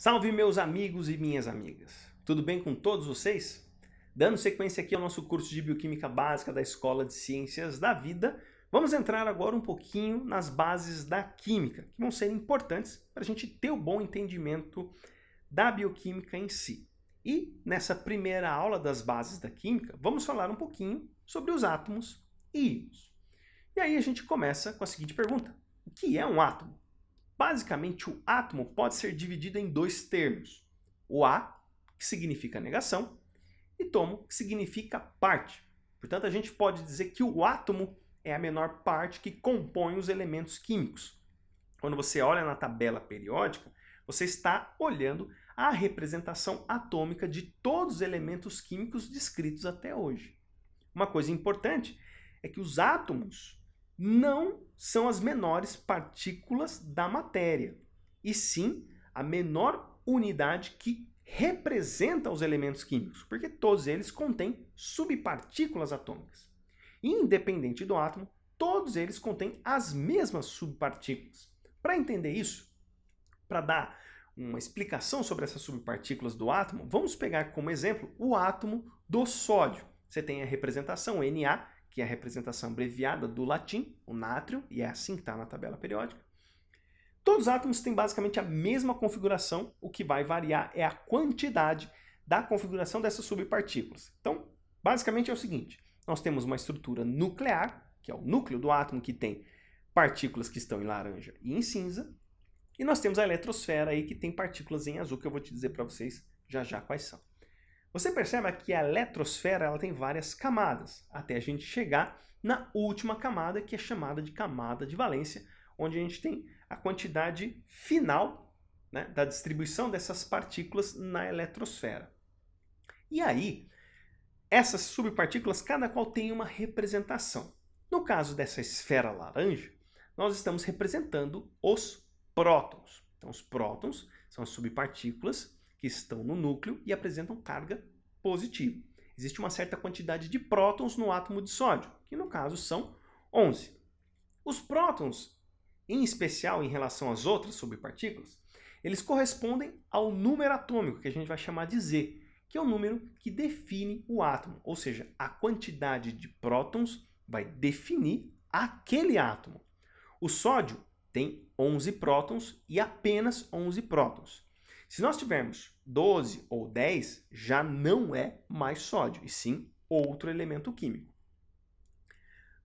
Salve meus amigos e minhas amigas! Tudo bem com todos vocês? Dando sequência aqui ao nosso curso de Bioquímica Básica da Escola de Ciências da Vida, vamos entrar agora um pouquinho nas bases da química, que vão ser importantes para a gente ter o bom entendimento da bioquímica em si. E nessa primeira aula das bases da química, vamos falar um pouquinho sobre os átomos e íons. E aí a gente começa com a seguinte pergunta: o que é um átomo? Basicamente, o átomo pode ser dividido em dois termos. O A, que significa negação, e tomo, que significa parte. Portanto, a gente pode dizer que o átomo é a menor parte que compõe os elementos químicos. Quando você olha na tabela periódica, você está olhando a representação atômica de todos os elementos químicos descritos até hoje. Uma coisa importante é que os átomos não são as menores partículas da matéria, e sim a menor unidade que representa os elementos químicos, porque todos eles contêm subpartículas atômicas. Independente do átomo, todos eles contêm as mesmas subpartículas. Para entender isso, para dar uma explicação sobre essas subpartículas do átomo, vamos pegar como exemplo o átomo do sódio. Você tem a representação Na, que é a representação abreviada do latim, o nátrio, e é assim que está na tabela periódica. Todos os átomos têm basicamente a mesma configuração, o que vai variar é a quantidade da configuração dessas subpartículas. Então, basicamente é o seguinte: nós temos uma estrutura nuclear, que é o núcleo do átomo, que tem partículas que estão em laranja e em cinza, e nós temos a eletrosfera aí, que tem partículas em azul, que eu vou te dizer para vocês já já quais são. Você percebe que a eletrosfera ela tem várias camadas, até a gente chegar na última camada, que é chamada de camada de valência, onde a gente tem a quantidade final, né, da distribuição dessas partículas na eletrosfera. E aí, essas subpartículas, cada qual tem uma representação. No caso dessa esfera laranja, nós estamos representando os prótons. Então, os prótons são as subpartículas que estão no núcleo e apresentam carga positiva. Existe uma certa quantidade de prótons no átomo de sódio, que no caso são 11. Os prótons, em especial em relação às outras subpartículas, eles correspondem ao número atômico, que a gente vai chamar de Z, que é o número que define o átomo, ou seja, a quantidade de prótons vai definir aquele átomo. O sódio tem 11 prótons e apenas 11 prótons. Se nós tivermos 12 ou 10, já não é mais sódio, e sim outro elemento químico.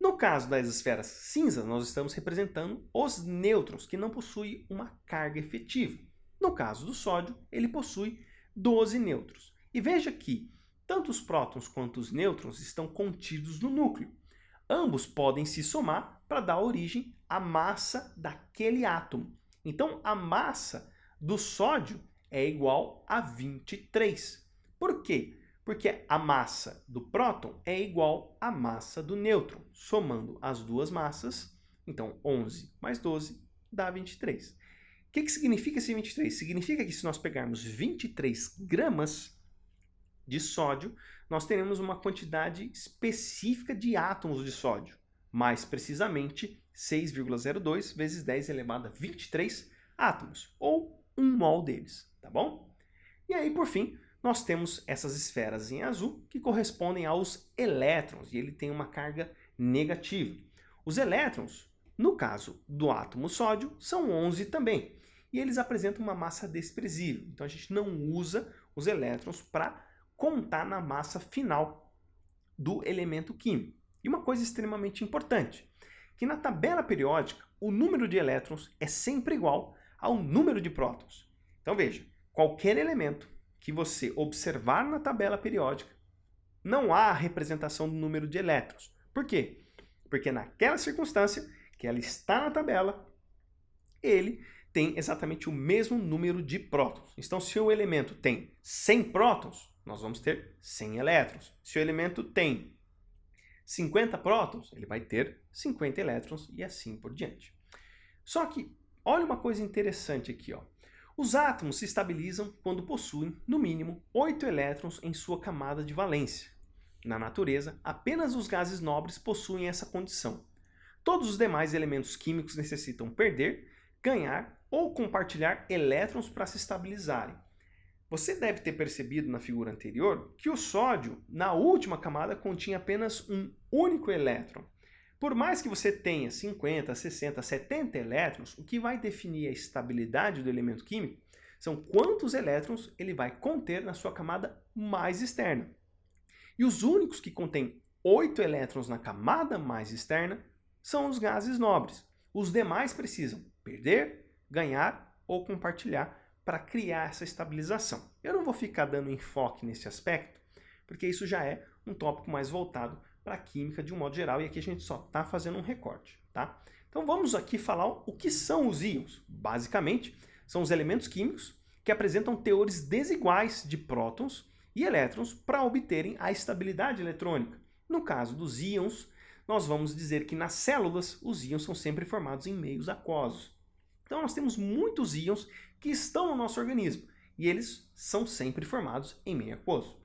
No caso das esferas cinzas, nós estamos representando os nêutrons, que não possuem uma carga efetiva. No caso do sódio, ele possui 12 nêutrons. E veja que tanto os prótons quanto os nêutrons estão contidos no núcleo. Ambos podem se somar para dar origem à massa daquele átomo. Então, a massa do sódio é igual a 23. Por quê? Porque a massa do próton é igual à massa do nêutron. Somando as duas massas, então 11 mais 12 dá 23. O que significa esse 23? Significa que se nós pegarmos 23 gramas de sódio, nós teremos uma quantidade específica de átomos de sódio. Mais precisamente, 6,02 vezes 10 elevado a 23 átomos, ou 1 mol deles, tá bom? E aí, por fim, nós temos essas esferas em azul que correspondem aos elétrons, e ele tem uma carga negativa. Os elétrons, no caso do átomo sódio, são 11 também, e eles apresentam uma massa desprezível. Então a gente não usa os elétrons para contar na massa final do elemento químico. E uma coisa extremamente importante, que na tabela periódica o número de elétrons é sempre igual ao número de prótons. Então veja, qualquer elemento que você observar na tabela periódica, não há a representação do número de elétrons. Por quê? Porque naquela circunstância que ela está na tabela, ele tem exatamente o mesmo número de prótons. Então, se o elemento tem 100 prótons, nós vamos ter 100 elétrons. Se o elemento tem 50 prótons, ele vai ter 50 elétrons e assim por diante. Só que, olha uma coisa interessante aqui, ó. Os átomos se estabilizam quando possuem, no mínimo, 8 elétrons em sua camada de valência. Na natureza, apenas os gases nobres possuem essa condição. Todos os demais elementos químicos necessitam perder, ganhar ou compartilhar elétrons para se estabilizarem. Você deve ter percebido na figura anterior que o sódio, na última camada, continha apenas um único elétron. Por mais que você tenha 50, 60, 70 elétrons, o que vai definir a estabilidade do elemento químico são quantos elétrons ele vai conter na sua camada mais externa. E os únicos que contêm 8 elétrons na camada mais externa são os gases nobres. Os demais precisam perder, ganhar ou compartilhar para criar essa estabilização. Eu não vou ficar dando enfoque nesse aspecto, porque isso já é um tópico mais voltado para a química de um modo geral, e aqui a gente só está fazendo um recorte, tá? Então vamos aqui falar o que são os íons. Basicamente, são os elementos químicos que apresentam teores desiguais de prótons e elétrons para obterem a estabilidade eletrônica. No caso dos íons, nós vamos dizer que nas células os íons são sempre formados em meios aquosos. Então nós temos muitos íons que estão no nosso organismo e eles são sempre formados em meio aquoso.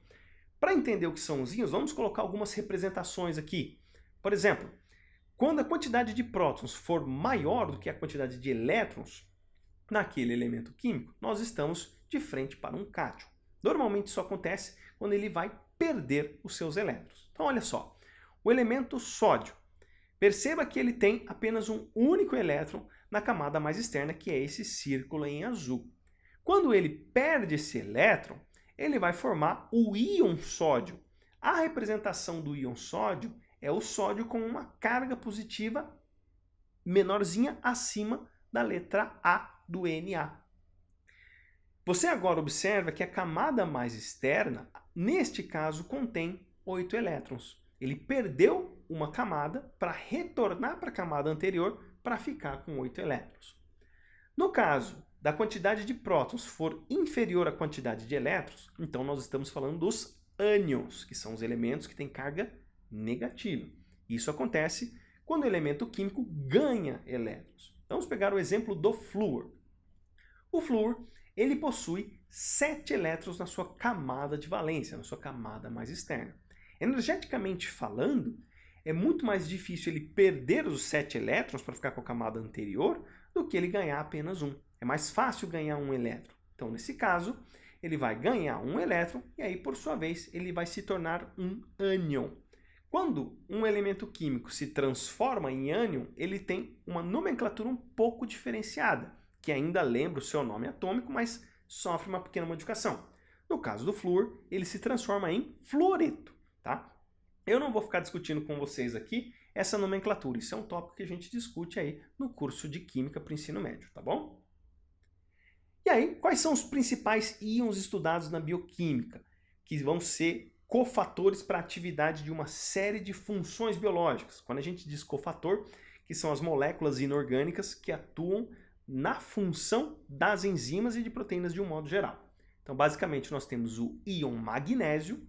Para entender o que são os íons, vamos colocar algumas representações aqui. Por exemplo, quando a quantidade de prótons for maior do que a quantidade de elétrons naquele elemento químico, nós estamos de frente para um cátion. Normalmente isso acontece quando ele vai perder os seus elétrons. Então olha só, o elemento sódio. Perceba que ele tem apenas um único elétron na camada mais externa, que é esse círculo em azul. Quando ele perde esse elétron, ele vai formar o íon sódio. A representação do íon sódio é o sódio com uma carga positiva menorzinha acima da letra A do Na. Você agora observa que a camada mais externa, neste caso, contém 8 elétrons. Ele perdeu uma camada para retornar para a camada anterior para ficar com 8 elétrons. No caso da quantidade de prótons for inferior à quantidade de elétrons, então nós estamos falando dos ânions, que são os elementos que têm carga negativa. Isso acontece quando o elemento químico ganha elétrons. Vamos pegar o exemplo do flúor. O flúor, ele possui 7 elétrons na sua camada de valência, na sua camada mais externa. Energeticamente falando, é muito mais difícil ele perder os 7 elétrons para ficar com a camada anterior do que ele ganhar apenas um. É mais fácil ganhar um elétron. Então, nesse caso, ele vai ganhar um elétron e aí, por sua vez, ele vai se tornar um ânion. Quando um elemento químico se transforma em ânion, ele tem uma nomenclatura um pouco diferenciada, que ainda lembra o seu nome atômico, mas sofre uma pequena modificação. No caso do flúor, ele se transforma em fluoreto, tá? Eu não vou ficar discutindo com vocês aqui essa nomenclatura. Isso é um tópico que a gente discute aí no curso de Química para o ensino médio, tá bom? E aí, quais são os principais íons estudados na bioquímica, que vão ser cofatores para a atividade de uma série de funções biológicas? Quando a gente diz cofator, que são as moléculas inorgânicas que atuam na função das enzimas e de proteínas de um modo geral. Então, basicamente, nós temos o íon magnésio,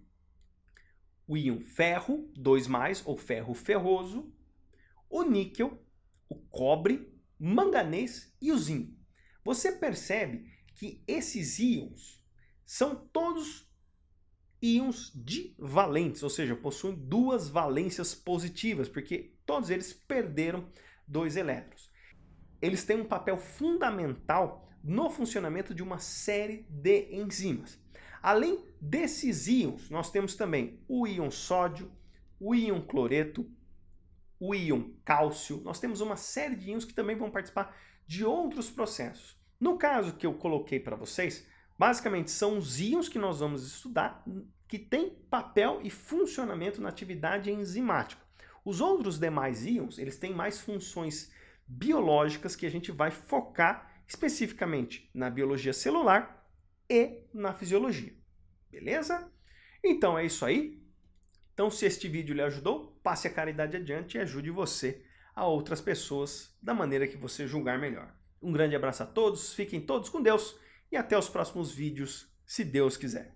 o íon ferro, 2+, ou ferro ferroso, o níquel, o cobre, manganês e o zinco. Você percebe que esses íons são todos íons divalentes, ou seja, possuem duas valências positivas, porque todos eles perderam 2 elétrons. Eles têm um papel fundamental no funcionamento de uma série de enzimas. Além desses íons, nós temos também o íon sódio, o íon cloreto, o íon cálcio. Nós temos uma série de íons que também vão participar de outros processos. No caso que eu coloquei para vocês, basicamente são os íons que nós vamos estudar que têm papel e funcionamento na atividade enzimática. Os outros demais íons, eles têm mais funções biológicas que a gente vai focar especificamente na biologia celular e na fisiologia. Beleza? Então é isso aí. Então, se este vídeo lhe ajudou, passe a caridade adiante e ajude você a outras pessoas da maneira que você julgar melhor. Um grande abraço a todos, fiquem todos com Deus e até os próximos vídeos, se Deus quiser.